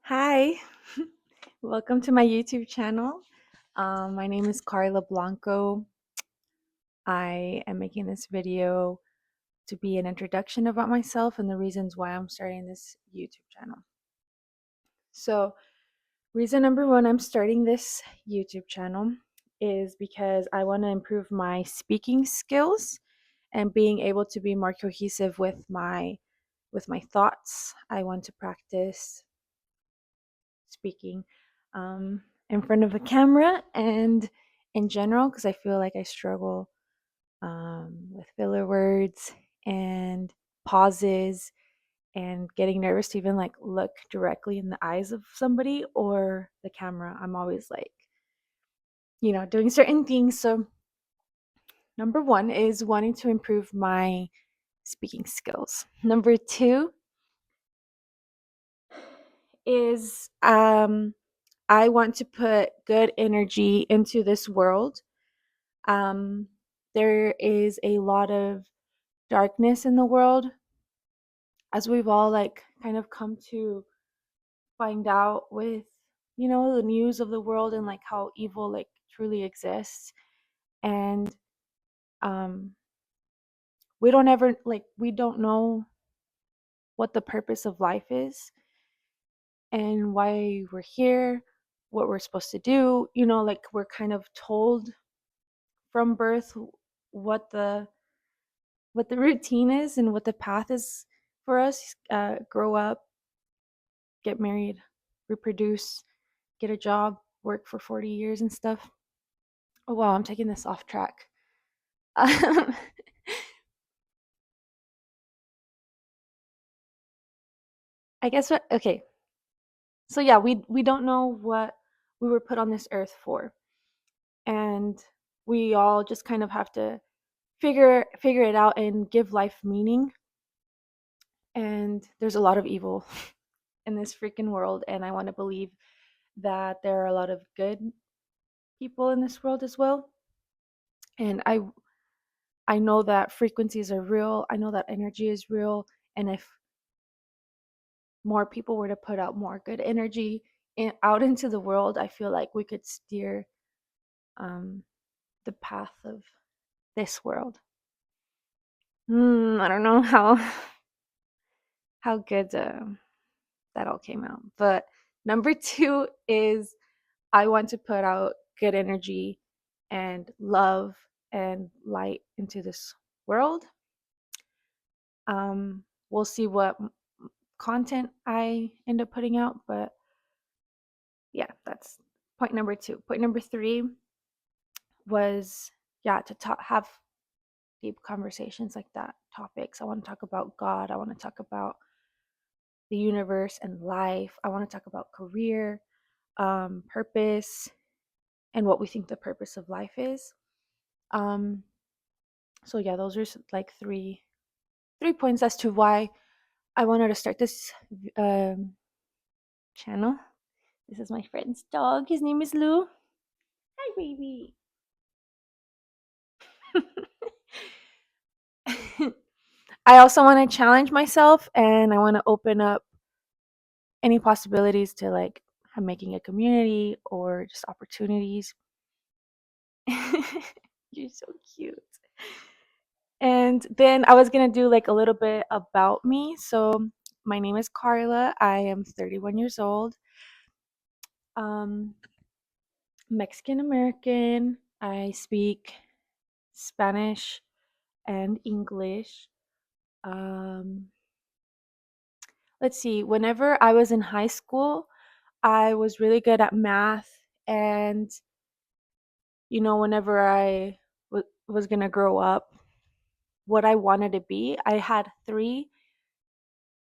Hi, welcome to my YouTube channel. My name is Carla Blanco. I am making this video to be an introduction about myself and the reasons why I'm starting this YouTube channel. So, reason number one I'm starting this YouTube channel is because I want to improve my speaking skills and being able to be more cohesive with my thoughts. I want to practice speaking in front of a camera and in general because I feel like I struggle with filler words and pauses and getting nervous to even like look directly in the eyes of somebody or the camera. I'm always like, doing certain things. So, number one is wanting to improve my speaking skills. Number two is I want to put good energy into this world. Um, there is a lot of darkness in the world, as we've all like kind of come to find out with the news of the world and like how evil like truly exists. And um, we don't know what the purpose of life is and why we're here, what we're supposed to do. Like we're kind of told from birth what the routine is and what the path is for us. Grow up, get married, reproduce, get a job, work for 40 years and stuff. Oh wow, I'm taking this off track. um, I guess what okay, so yeah, we don't know what we were put on this earth for, and we all just kind of have to figure it out and give life meaning. And there's a lot of evil in this freaking world, and I want to believe that there are a lot of good people in this world as well. And I know that frequencies are real. I know that energy is real, and if more people were to put out more good energy out into the world, I feel like we could steer um, the path of this world. I don't know how good that all came out, but number two is I want to put out good energy and love and light into this world. We'll see what content I end up putting out, but yeah, that's point number two. Point number three was, yeah, to have deep conversations like that, topics. I want to talk about God. I want to talk about the universe and life. I want to talk about career, purpose, and what we think the purpose of life is. Um, so yeah, those are like three points as to why I wanted to start this channel. This is my friend's dog. His name is Lou. Hi, baby. I also want to challenge myself and I want to open up any possibilities to like making a community or just opportunities. You're so cute. And then I was going to do like a little bit about me. So, my name is Carla. I am 31 years old. Um, Mexican American. I speak Spanish and English. Um, let's see, whenever I was in high school, I was really good at math. And, whenever I was going to grow up, what I wanted to be, I had three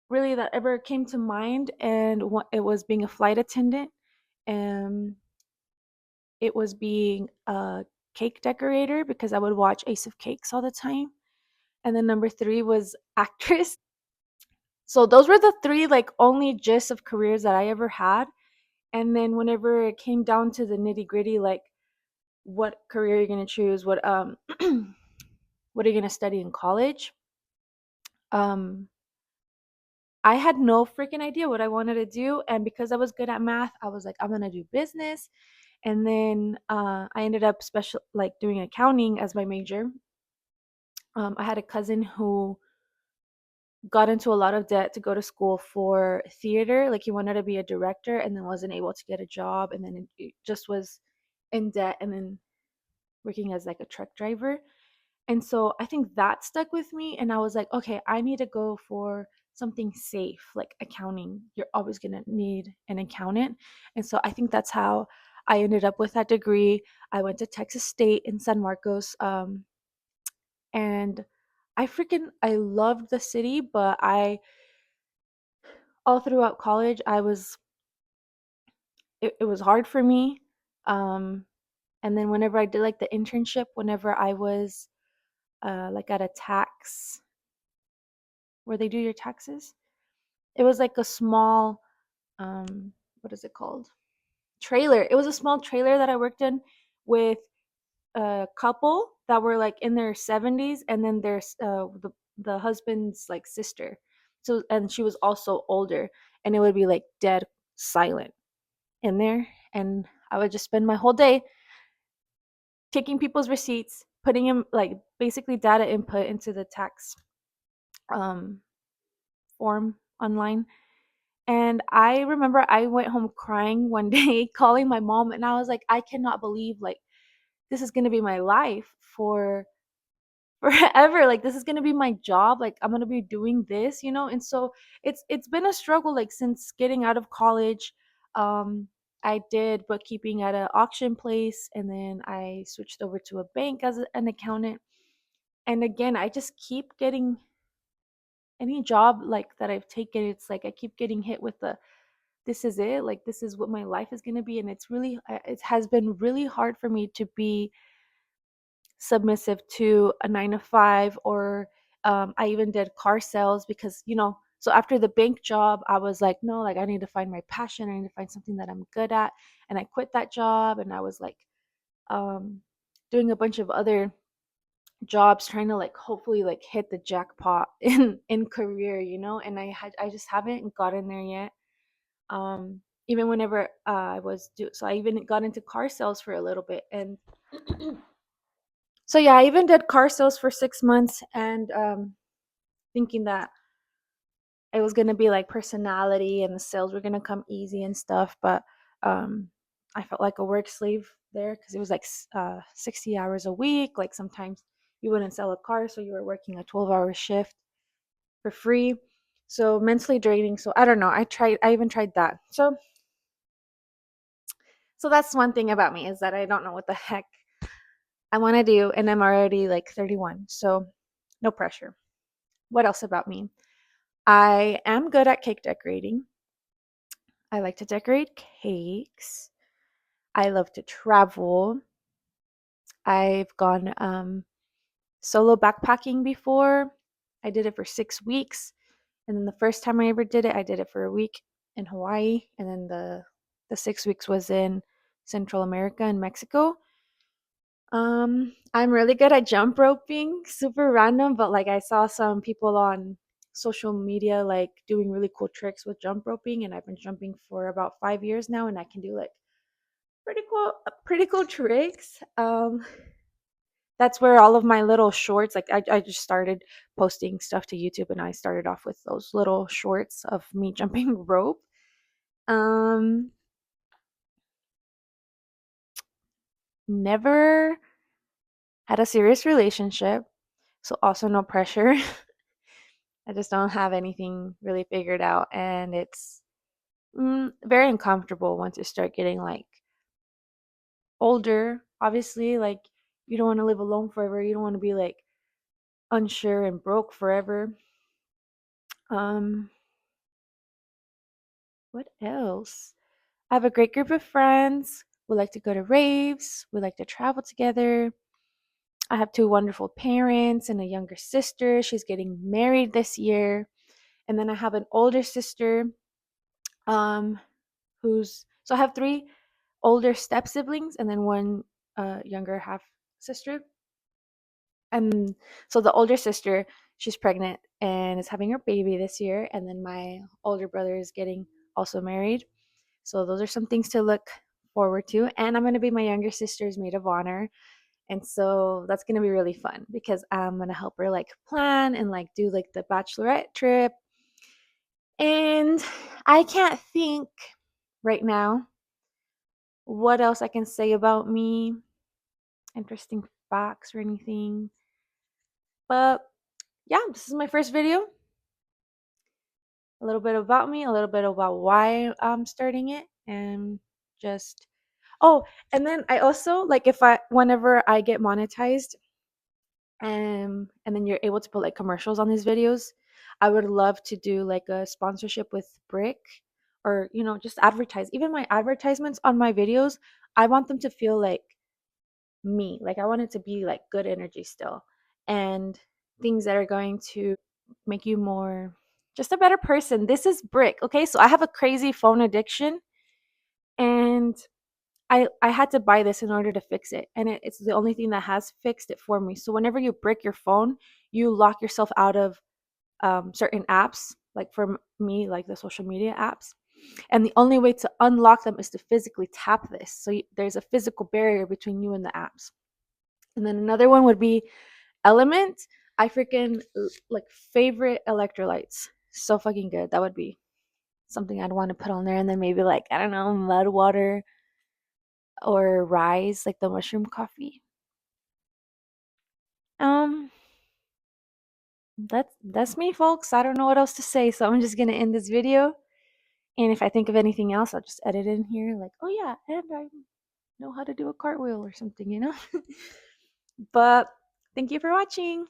really that ever came to mind. And it was being a flight attendant, and it was being a cake decorator because I would watch Ace of Cakes all the time. And then number three was actress. So those were the three like only gist of careers that I ever had. And then whenever it came down to the nitty gritty, like what career you're gonna choose, what what are you gonna study in college? Um, I had no freaking idea what I wanted to do. And because I was good at math, I was like, I'm going to do business. And then I ended up like doing accounting as my major. I had a cousin who got into a lot of debt to go to school for theater. Like he wanted to be a director and then wasn't able to get a job. And then it just was in debt and then working as like a truck driver. And so I think that stuck with me. And I was like, okay, I need to go for something safe, like accounting. You're always going to need an accountant. And so I think that's how I ended up with that degree. I went to Texas State in San Marcos. And I loved the city, but all throughout college, it was hard for me. Um, and then whenever I did like the internship, whenever I was like at a tax where they do your taxes, it was like a small what is it called? Trailer. It was a small trailer that I worked in with a couple that were like in their 70s, and then there's the husband's like sister. So and she was also older, and it would be like dead silent in there, and I would just spend my whole day taking people's receipts, putting in like basically data input into the tax um form online. And I remember I went home crying one day, calling my mom, and I was like, I cannot believe like this is gonna be my life for forever. Like this is gonna be my job. Like I'm gonna be doing this, you know. And so it's been a struggle like since getting out of college. I did bookkeeping at an auction place, and then I switched over to a bank as an accountant. And again, I just keep getting any job like that I've taken. It's like I keep getting hit with the this is it, like this is what my life is going to be. And it has been really hard for me to be submissive to a 9 to 5, or I even did car sales because so after the bank job I was like, no, like I need to find my passion, I need to find something that I'm good at. And I quit that job, and I was like um doing a bunch of other jobs, trying to like hopefully like hit the jackpot in career, and I just haven't gotten there yet. Even whenever so I even got into car sales for a little bit. And so yeah, I even did car sales for 6 months, and thinking that it was gonna be like personality and the sales were gonna come easy and stuff. But um I felt like a work slave there because it was like 60 hours a week. Like sometimes you wouldn't sell a car, so you were working a 12-hour shift for free. So mentally draining. So I don't know, I even tried that. So that's one thing about me, is that I don't know what the heck I want to do, and I'm already like 31. So no pressure. What else about me? I am good at cake decorating. I like to decorate cakes. I love to travel. I've gone solo backpacking before. I did it for 6 weeks. And then the first time I ever I did it for a week in Hawaii. And then the 6 weeks was in Central America and Mexico. I'm really good at jump roping, super random, but like I saw some people on social media like doing really cool tricks with jump roping, and I've been jumping for about 5 years now, and I can do like pretty cool tricks. That's where all of my little shorts, like I just started posting stuff to YouTube, and I started off with those little shorts of me jumping rope. Um, Never had a serious relationship, so also no pressure. I just don't have anything really figured out, and it's very uncomfortable once you start getting like older. Obviously, like you don't want to live alone forever. You don't want to be like unsure and broke forever. Um, what else? I have a great group of friends. We like to go to raves. We like to travel together. I have two wonderful parents and a younger sister. She's getting married this year. And then I have an older sister, um, who's so I have three older step siblings and then one younger half sister. And so the older sister, she's pregnant and is having her baby this year. And then my older brother is getting also married. So those are some things to look forward to. And I'm going to be my younger sister's maid of honor. And so that's going to be really fun because I'm going to help her like plan and like do like the bachelorette trip. And I can't think right now what else I can say about me, interesting facts or anything. But yeah, this is my first video. A little bit about me, a little bit about why I'm starting it, and just oh, and then I also like if I whenever I get monetized, and then you're able to put like commercials on these videos, I would love to do like a sponsorship with Brick, or just advertise. Even my advertisements on my videos, I want them to feel like me. Like I want it to be like good energy still, and things that are going to make you more just a better person. This is Brick, okay? So I have a crazy phone addiction, and I had to buy this in order to fix it, and it's the only thing that has fixed it for me. So whenever you brick your phone, you lock yourself out of certain apps, like for me, like the social media apps. And the only way to unlock them is to physically tap this. So there's a physical barrier between you and the apps. And then another one would be Element. I freaking like favorite electrolytes. So fucking good. That would be something I'd want to put on there. And then maybe like, I don't know, mud water or Rise, like the mushroom coffee. Um, that's me, folks. I don't know what else to say, so I'm just gonna end this video. And if I think of anything else, I'll just edit in here, like, oh yeah, and I know how to do a cartwheel or something. But thank you for watching.